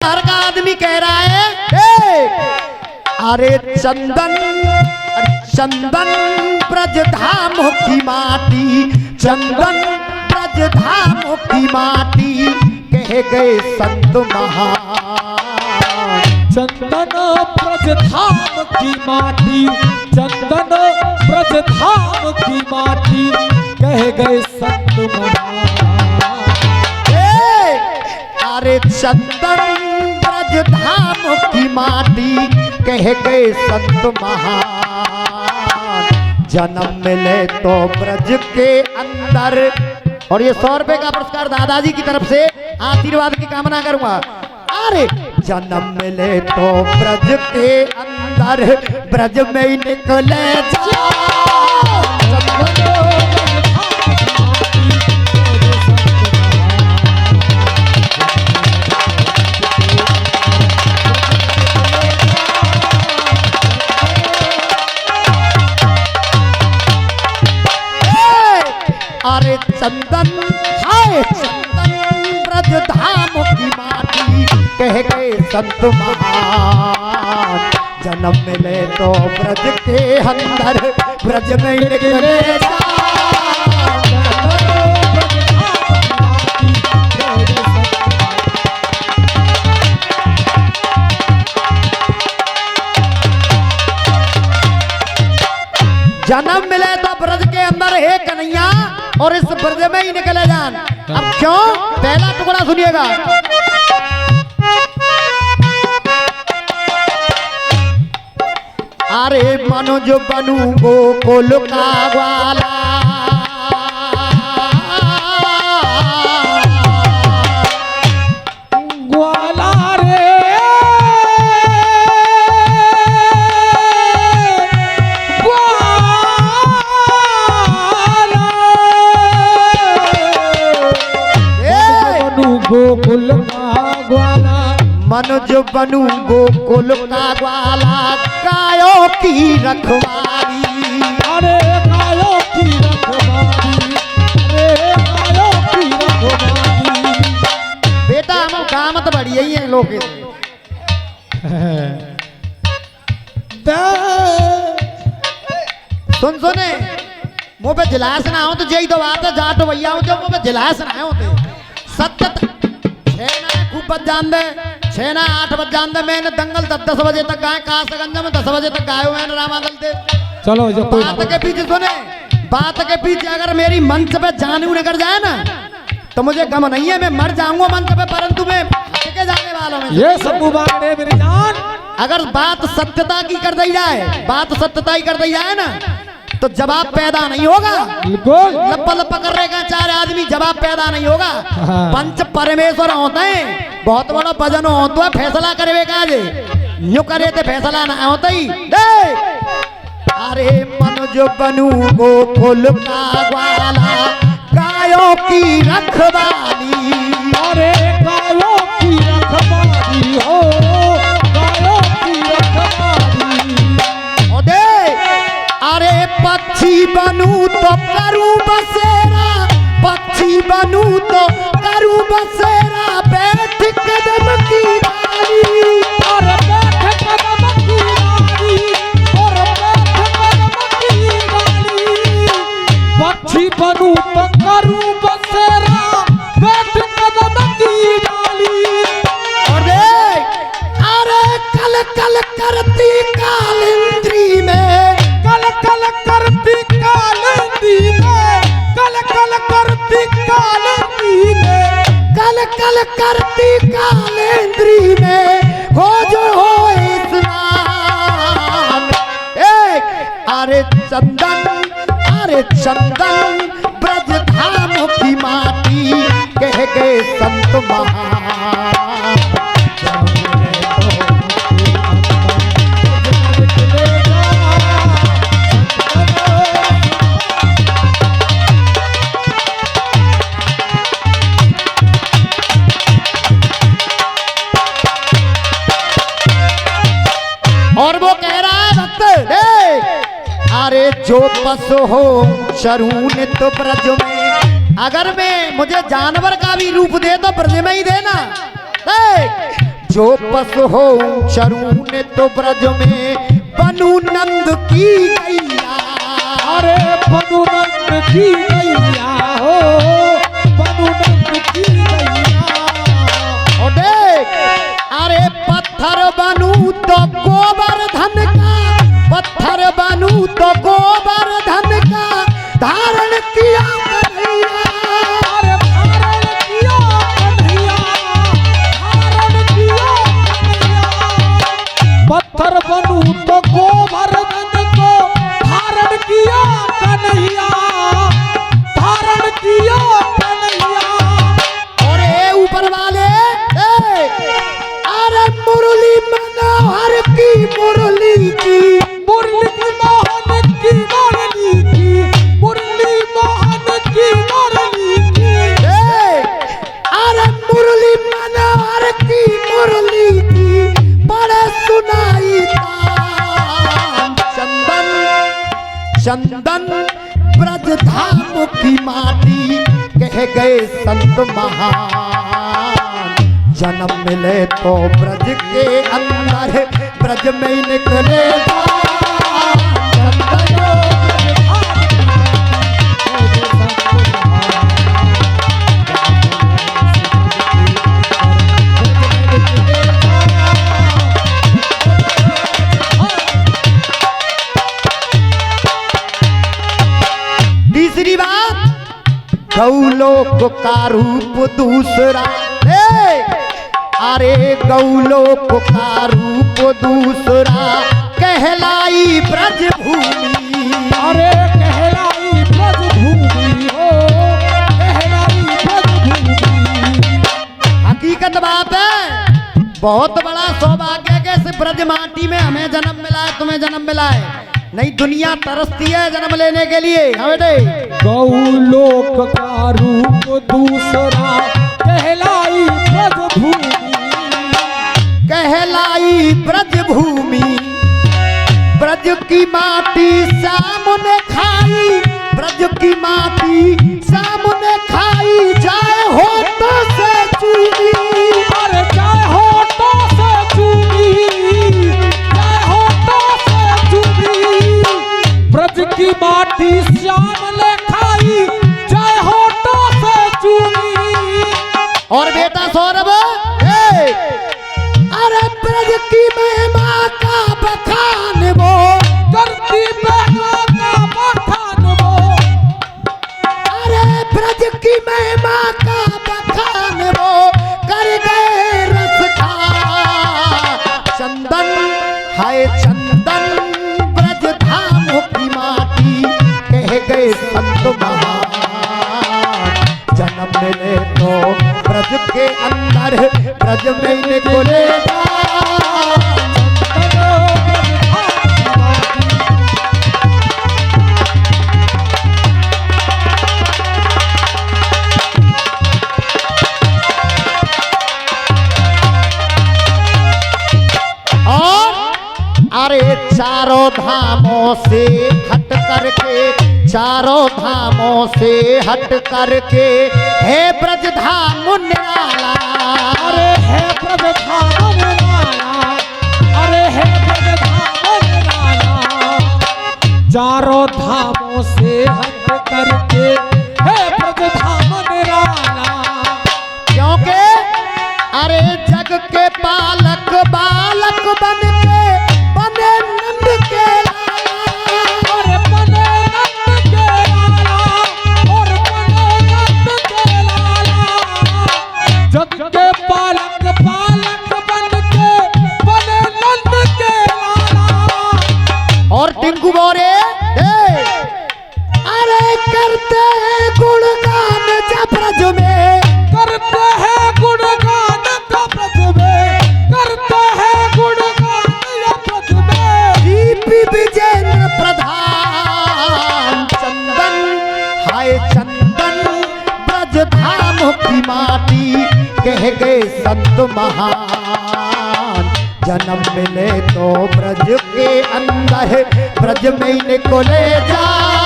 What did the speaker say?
हर का आदमी कह रहा है अरे चंदन चंदन ब्रज धाम की माटी, चंदन ब्रज धाम की माटी कह गए संत महान। चंदन ब्रज धाम की माटी, चंदन ब्रज धाम की माटी कह गए संत महान। अरे चंदन ब्रज धाम की माटी कह गए संत महान। जन्म मिले तो ब्रज के अंदर। और ये 100 रुपए का पुरस्कार दादाजी की तरफ से आशीर्वाद की कामना करूंगा। अरे जन्म मिले तो ब्रज के अंदर, ब्रज में ही निकले अरे चंदन हाय चंदन ब्रज धाम की माटी कह गए संत महान। जन्म मिले तो ब्रज के अंदर, ब्रज में निकले जन्म मिले तो ब्रज के अंदर है कन्हैया और इस ब्रज में ही निकले जान। अब क्यों? पहला टुकड़ा सुनिएगा। अरे मनोज बनू गोकुल का ग्वाला, ग्वाला रे गोकुल का ग्वाला, मनोज बनू गोकुल का ग्वाला, गायों की रखवाली। अरे गायों की रखवाली, अरे गायों की रखवाली। बेटा हम कामत बढ़िया ही है लोग। सुन सुने मुँह पे जिलास ना हो तो जय दो बात है। जाटो भैया हो जो मुँह पे जिलास ना होते सत्य 6 ना खूब बज जान दे, 6 ना 8 बज जान दे। मैंने दंगल 10 बजे तक गाय, कासगंज में 10 बजे तक गायो मैंने रामागल से। चलो जो बात के पीछे सुने, बात के पीछे अगर मेरी मंच पे जानू निकल जाए ना तो मुझे गम नहीं है, मैं मर जाऊंगा मंच पे, परंतु मैं हट के जाने वाला हूं। ये सब मुबारक है मेरी जान। अगर बात सत्यता की कर दी जाए, बात सत्यता ही कर दी जाए ना तो जवाब पैदा नहीं होगा। बिल्कुल लप्पा लप्पा कर रहेगा 4 आदमी, जवाब पैदा नहीं होगा। हाँ। पंच परमेश्वर होते हैं, बहुत बड़ा भजन होता है, फैसला करे काजे यूं करे थे फैसला ना होता ही। अरे मनोज बनू गोकुल का ग्वाला, गायों की रखवाली। अरे गायों की रखवाली हो, गायों की रखवाली। ओ दे अरे पक्षी बनू तो करूं बसेरा, पक्षी बनू तो करूं बसेरा, बैठ कदम की डाली। और बैठ कदम की डाली, और बैठ कदम की डाली। पक्षी बनूं तो करूं बसेरा, बैठ कदम की डाली। अरे कल कल करती कालिंद्री में, कल कल करती कालिंदी में, कल कल करती कालिंदी में, कल कल करती कालिंद्री में हो जो हो स्नान। अरे चंदन, अरे चंदन ब्रज धाम की माटी कह गए संत महान। और वो कह रहा है भक्त, अरे जो पशु हो शरून तो ब्रज में, अगर मैं मुझे जानवर का भी रूप दे तो ब्रज में ही देना। जो पस हो चरून तो ब्रज में बनु नंद की गैया। अरे बनु नंद की गैया हो, बनु नंद की गैया। और देख, अरे पत्थर बनू तो गोवर्धन का, पत्थर बनू तो गोवर्धन का धारण किया कन्हैया। अरे धारण किया कन्हैया, धारण किया कन्हैया। पत्थर बनू तो गोवर्धन को धारण किया कन्हैया, धारण किया कन्हैया। और ए ऊपर वाले अरे मुरली मनोहर की मुरली की, मुरली मोहन की मुरली की, मुरली मोहन की मुरली की। अरे मुरली मनोहर की मुरली की बड़े सुनाई तान। चंदन चंदन ब्रज धाम की माटी कह गए संत महान। जन्म मिले तो ब्रज के अंदर, ब्रज में ही निकले तीसरी बात, गौलोक का रूप दूसरा। अरे गौलोक का रूप दूसरा कहलाई ब्रज भूमि। अरे कहलाई ब्रज भूमि हो, कहलाई ब्रज भूमि। हकीकत बात है, बहुत बड़ा सौभाग्य है कि इस ब्रज माटी में हमें जन्म मिला है, तुम्हें जन्म मिला है। नहीं दुनिया तरसती है जन्म लेने के लिए। हाँ बेटे, गौलोक का रूप दूसरा कहलाई ब्रज भूमि, कहलाई ब्रज भूमि। ब्रज की माटी सामने खाई, ब्रज की माटी सामने खाई जाए होठों से चूमी। अरे जाए होठों से चूमी, जाए होठों से चूमी। ब्रज की माटी सामने खाई जाए होठों से चूमी। और बेटा सौरभ, अरे ब्रज की महिमा का बखान वो करती महिमा का बखान वो। अरे ब्रज की महिमा का बखान वो कर गए रस खा। चंदन हाय चंदन ब्रज धाम की माटी कह गए संत महान। जन्म मिले तो ब्रज के अंदर, ब्रज में निकले अरे चारों धामों से हट करके, चारों धामों से हट करके हे ब्रज धाम निराला। अरे हे ब्रज धाम निराला, अरे हे ब्रज धाम निराला। चारों धामों से हट करके हे ब्रज धाम निराला। क्योंकि अरे जग के पालक बालक बन के बने नंद के लाला। और बने नंद के लाला, और बने नंद के लाला। जग के पालक पालक बन के बने नंद के लाला। और टिंकू बोरे अरे करते हैं गुणगान जब ब्रज में, करते हैं गुणगान का ब्रज में, करते हैं गुणगान या ब्रज में। दीपी विजेंद्र प्रधान। चंदन हाय चंदन ब्रज धाम की माटी कह गए संत महान। जन्म मिले तो ब्रज के अंदर, ब्रज में ही निकले जान।